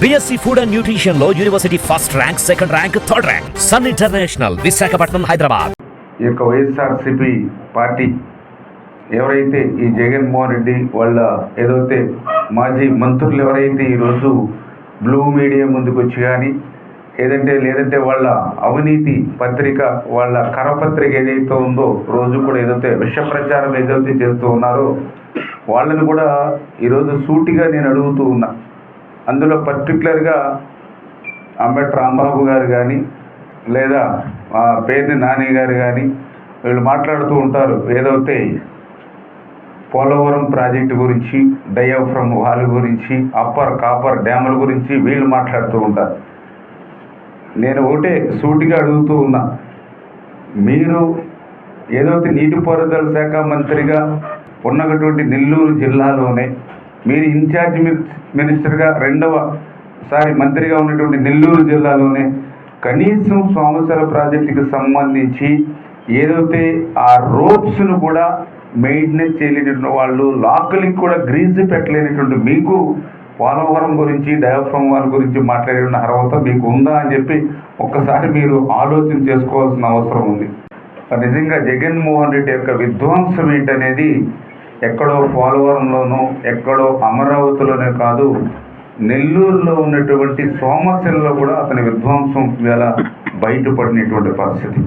BSc Food and Nutrition లో university first rank, second rank, third rank. Sun International, Visakhapatnam, Hyderabad. ఈ యొక్క YSRCP party ఎవరైతే ఈ జగన్మోహన్ రెడ్డి వాళ్ళ ఏదైతే మాజీ మంత్రులు ఎవరైతే ఈరోజు బ్లూ మీడియా ముందుకు వచ్చి కానీ లేదంటే వాళ్ళ అవినీతి పత్రిక, వాళ్ళ కరపత్రిక ఏదైతే ఉందో రోజు కూడా ఏదైతే విష ప్రచారం ఏదైతే చేస్తూ ఉన్నారో వాళ్ళని కూడా ఈరోజు సూటిగా నేను అడుగుతూ ఉన్నా. అందులో పర్టికులర్గా అంబటి రాంబాబు గారు కానీ లేదా పేర్ని నాని గారు కానీ వీళ్ళు మాట్లాడుతూ ఉంటారు. ఏదైతే పోలవరం ప్రాజెక్టు గురించి, డయాఫ్రమ్ వాల్ గురించి, అప్పర్ కాపర్ డ్యాముల గురించి వీళ్ళు మాట్లాడుతూ ఉంటారు. నేను ఒకటే సూటిగా అడుగుతూ ఉన్నా, మీరు ఏదైతే నీటిపారుదల శాఖ మంత్రిగా ఉన్నటువంటి నెల్లూరు జిల్లాలోనే మీరు ఇన్ఛార్జ్ మినిస్టర్గా రెండవసారి మంత్రిగా ఉన్నటువంటి నెల్లూరు జిల్లాలోనే కనీసం సోమశిల ప్రాజెక్టుకి సంబంధించి ఏదైతే ఆ రోప్స్ను కూడా మెయింటెనెన్స్ చేయలేనటువంటి వాళ్ళు, లాకులకి కూడా గ్రీజు పెట్టలేనటువంటి మీకు పోలవరం గురించి, డయాఫ్రమ్ వాల్ గురించి మాట్లాడే అర్హత మీకు ఉందా అని చెప్పి ఒక్కసారి మీరు ఆలోచన చేసుకోవాల్సిన అవసరం ఉంది. నిజంగా జగన్మోహన్ రెడ్డి యొక్క విధ్వంసం ఏంటనేది ఎక్కడో పోలవరంలోనూ ఎక్కడో అమరావతిలోనే కాదు, నెల్లూరులో ఉన్నటువంటి సోమశిలలో కూడా అతని విధ్వంసం వేళ బయటపడినటువంటి పరిస్థితి.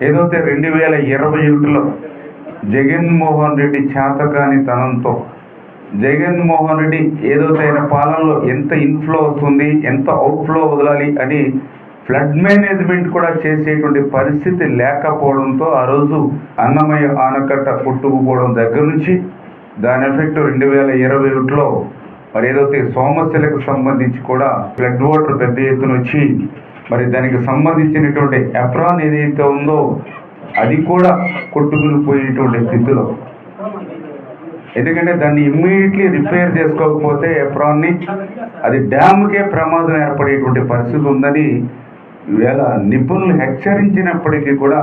ఏదైతే 2021లో జగన్మోహన్ రెడ్డి చేతకాని తనంతో, జగన్మోహన్ రెడ్డి ఏదైతే ఆయన పాలనలో ఎంత ఇన్ఫ్లో వస్తుంది, ఎంత అవుట్ఫ్లో వదలాలి అని ఫ్లడ్ మేనేజ్మెంట్ కూడా చేసేటువంటి పరిస్థితి లేకపోవడంతో ఆ రోజు అన్నమయ్య ఆనకట్ట కొట్టుకుపోవడం దగ్గర నుంచి దాని ఎఫెక్ట్ 2021లో మరి ఏదైతే సోమశిలకు సంబంధించి కూడా ఫ్లడ్ వాటర్ పెద్ద ఎత్తున వచ్చి మరి దానికి సంబంధించినటువంటి ఎప్రాన్ ఏదైతే ఉందో అది కూడా కొట్టుకుని పోయేటువంటి స్థితిలో. ఎందుకంటే దాన్ని ఇమ్మీడియట్లీ రిపేర్ చేసుకోకపోతే ఎప్రాన్ని అది డ్యామ్కే ప్రమాదం ఏర్పడేటువంటి పరిస్థితి ఉందని ఈవేళ నిపుణులు హెచ్చరించినప్పటికీ కూడా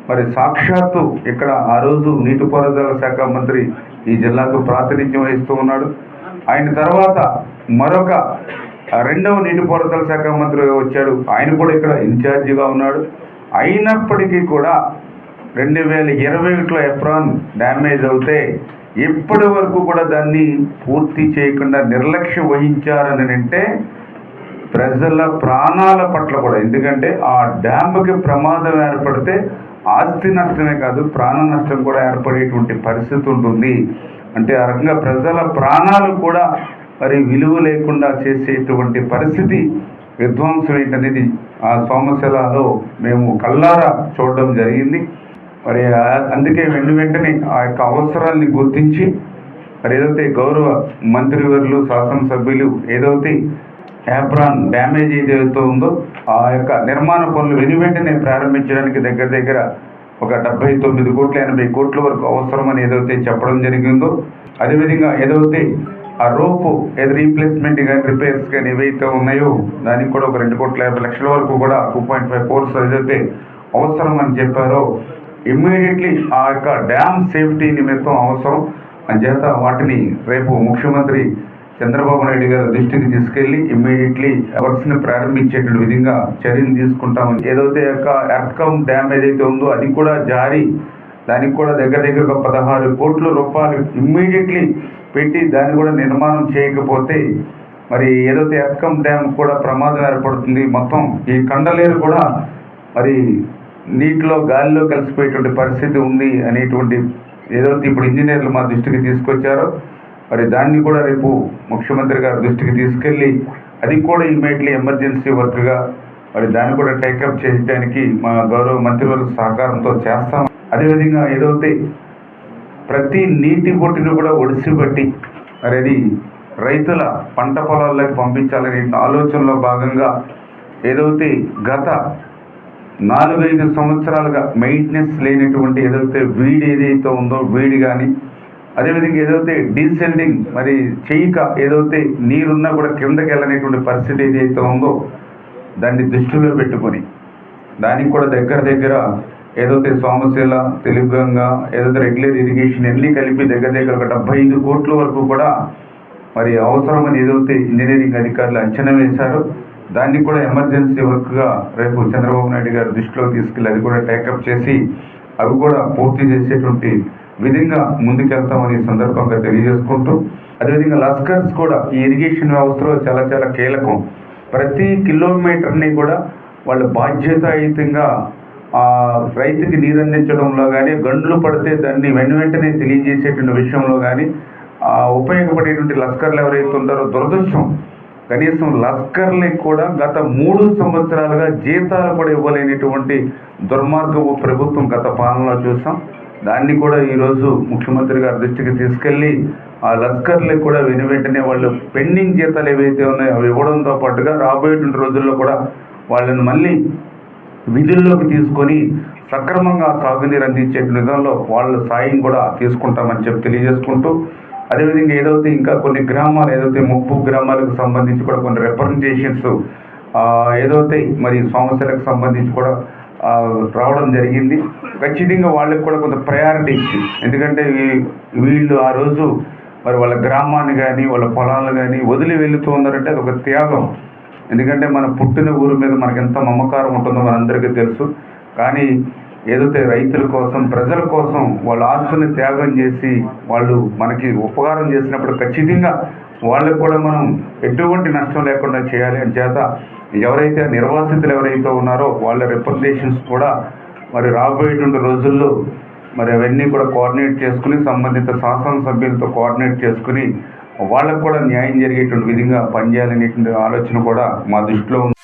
మరి సాక్షాత్తు ఇక్కడ ఆ రోజు నీటిపారుదల శాఖ మంత్రి ఈ జిల్లాకు ప్రాతినిధ్యం వహిస్తూ ఉన్నాడు. ఆయన తర్వాత మరొక రెండవ నీటిపారుదల శాఖ మంత్రి వచ్చాడు, ఆయన కూడా ఇక్కడ ఇన్ఛార్జిగా ఉన్నాడు. అయినప్పటికీ కూడా 2021లో ఎప్రాన్ డ్యామేజ్ అవుతే ఇప్పటి వరకు కూడా దాన్ని పూర్తి చేయకుండా నిర్లక్ష్యం వహించారని అంటే ప్రజల ప్రాణాల పట్ల కూడా, ఎందుకంటే ఆ డ్యామ్కి ప్రమాదం ఏర్పడితే ఆస్తి నష్టమే కాదు ప్రాణ నష్టం కూడా ఏర్పడేటువంటి పరిస్థితి ఉంటుంది. అంటే ఆ రకంగా ప్రజల ప్రాణాలు కూడా మరి విలువ లేకుండా చేసేటువంటి పరిస్థితి, విధ్వంసం ఏంటనేది ఆ సోమశిలలో మేము కళ్ళారా చూడడం జరిగింది. మరి అందుకే వెంటనే ఆ యొక్క అవసరాన్ని గుర్తించి మరి ఏదైతే గౌరవ మంత్రివర్యులు, శాసనసభ్యులు ఏదైతే ఎప్రాన్ డ్యామేజ్ ఏదైతే ఉందో ఆ యొక్క నిర్మాణ పనులు వెంటనే ప్రారంభించడానికి దగ్గర ఒక 79 కోట్ల 80 కోట్ల వరకు అవసరమని ఏదైతే చెప్పడం జరిగిందో, అదేవిధంగా ఏదైతే ఆ రోపు రీప్లేస్మెంట్ కానీ రిపేర్స్ కానీ ఏవైతే ఉన్నాయో దానికి కూడా ఒక 2,50,00,000 వరకు కూడా 2.5 కోర్స్ ఏదైతే అవసరం అని చెప్పారో ఇమ్మీడియట్లీ ఆ యొక్క డ్యామ్ సేఫ్టీ నిమిత్తం అవసరం అని చేత వాటిని రేపు ముఖ్యమంత్రి చంద్రబాబు నాయుడు గారి దృష్టికి తీసుకెళ్లి ఇమ్మీడియట్లీ వర్క్స్ని ప్రారంభించేటువంటి విధంగా చర్యలు తీసుకుంటామని. ఏదైతే యొక్క ఎర్త్కమ్ డ్యామ్ ఏదైతే ఉందో అది కూడా జారీ, దానికి కూడా దగ్గర ఒక 16 కోట్ల రూపాయలు ఇమ్మీడియట్లీ పెట్టి దాన్ని కూడా నిర్మాణం చేయకపోతే మరి ఏదైతే ఎర్త్కమ్ డ్యామ్ కూడా ప్రమాదం ఏర్పడుతుంది. మొత్తం ఈ కండలేరు కూడా మరి నీటిలో గాలిలో కలిసిపోయేటువంటి పరిస్థితి ఉంది అనేటువంటి ఏదైతే ఇప్పుడు ఇంజనీర్లు మా దృష్టికి తీసుకొచ్చారో మరి దాన్ని కూడా రేపు ముఖ్యమంత్రి గారి దృష్టికి తీసుకెళ్ళి అది కూడా ఇమ్మీడియట్లీ ఎమర్జెన్సీ వర్క్గా మరి దాన్ని కూడా టేకప్ చేయడానికి మా గౌరవ మంత్రివర్గ సహకారంతో చేస్తాం. అదేవిధంగా ఏదైతే ప్రతి నీటి బొట్టును కూడా ఒడిసిబట్టి మరి అది రైతుల పంట పొలాల్లోకి పంపించాలనే ఆలోచనలో భాగంగా ఏదైతే గత 4-5 సంవత్సరాలుగా మెయింటెనెన్స్ లేనటువంటి ఏదైతే వీడి ఏదైతే ఉందో వీడి కానీ, అదేవిధంగా ఏదైతే డీసెల్డింగ్ మరి చేయక ఏదైతే నీరున్నా కూడా కిందకి వెళ్ళనేటువంటి పరిస్థితి ఏదైతే ఉందో దాన్ని దృష్టిలో పెట్టుకొని దానికి కూడా దగ్గర ఏదైతే సోమశిల, తెలుగంగ, ఏదైతే రెగ్యులర్ ఇరిగేషన్ అన్నీ కలిపి దగ్గర ఒక 75 కోట్ల వరకు కూడా మరి అవసరమని ఏదైతే ఇంజనీరింగ్ అధికారులు అంచనా వేశారో దాన్ని కూడా ఎమర్జెన్సీ వర్క్గా రేపు చంద్రబాబు నాయుడు గారి దృష్టిలో తీసుకెళ్ళి అది కూడా టేకప్ చేసి అవి కూడా పూర్తి చేసేటువంటి విధంగా ముందుకెళ్తామని ఈ సందర్భంగా తెలియజేసుకుంటూ, అదేవిధంగా లస్కర్స్ కూడా ఈ ఇరిగేషన్ వ్యవస్థలో చాలా చాలా కీలకం. ప్రతి కిలోమీటర్ని కూడా వాళ్ళ బాధ్యతాయుతంగా రైతుకి నీరు అందించడంలో కానీ, గండ్లు పడితే దాన్ని వెంటనే తెలియజేసేటువంటి విషయంలో కానీ ఉపయోగపడేటువంటి లస్కర్లు ఎవరైతే ఉంటారో, దురదృష్టం కనీసం లస్కర్లకు కూడా గత 3 సంవత్సరాలుగా జీతాలు కూడా ఇవ్వలేనటువంటి దుర్మార్గపు ప్రభుత్వం గత పాలనలో చూసాం. దాన్ని కూడా ఈరోజు ముఖ్యమంత్రి గారి దృష్టికి తీసుకెళ్ళి ఆ లస్కర్లకు కూడా వెంటనే వాళ్ళు పెండింగ్ జీతాలు ఏవైతే ఉన్నాయో అవి ఇవ్వడంతో పాటుగా రాబోయేటువంటి రోజుల్లో కూడా వాళ్ళని మళ్ళీ విధుల్లోకి తీసుకొని సక్రమంగా సాగునీరు అందించే విధంలో వాళ్ళ సాయం కూడా తీసుకుంటామని చెప్పి తెలియజేసుకుంటూ, అదేవిధంగా ఏదైతే ఇంకా కొన్ని గ్రామాలు ఏదైతే ముప్పు గ్రామాలకు సంబంధించి కూడా కొన్ని రిప్రజెంటేషన్స్ ఏదైతే మరి సమస్యలకు సంబంధించి కూడా రావడం జరిగింది. ఖచ్చితంగా వాళ్ళకి కూడా కొంత ప్రయారిటీ ఇచ్చి, ఎందుకంటే వీళ్ళు ఆ రోజు మరి వాళ్ళ గ్రామాన్ని కానీ వాళ్ళ పొలాలు కానీ వదిలి వెళుతూ ఉన్నారంటే అది ఒక త్యాగం. ఎందుకంటే మన పుట్టిన ఊరి మీద మనకి ఎంత మమకారం ఉంటుందో మనందరికీ తెలుసు. కానీ ఏదైతే రైతుల కోసం, ప్రజల కోసం వాళ్ళ ఆస్తుని త్యాగం చేసి వాళ్ళు మనకి ఉపకారం చేసినప్పుడు ఖచ్చితంగా వాళ్ళకు కూడా మనం ఎటువంటి నష్టం లేకుండా చేయాలి. అని చేత ఎవరైతే నిర్వాసితులు ఎవరైతే ఉన్నారో వాళ్ళ రిప్రజెంటేషన్స్ కూడా మరి రాబోయేటువంటి రోజుల్లో మరి అవన్నీ కూడా కోఆర్డినేట్ చేసుకుని సంబంధిత శాసనసభ్యులతో కోఆర్డినేట్ చేసుకుని వాళ్ళకు కూడా న్యాయం జరిగేటువంటి విధంగా పనిచేయాలనేటువంటి ఆలోచన కూడా మా దృష్టిలో ఉంది.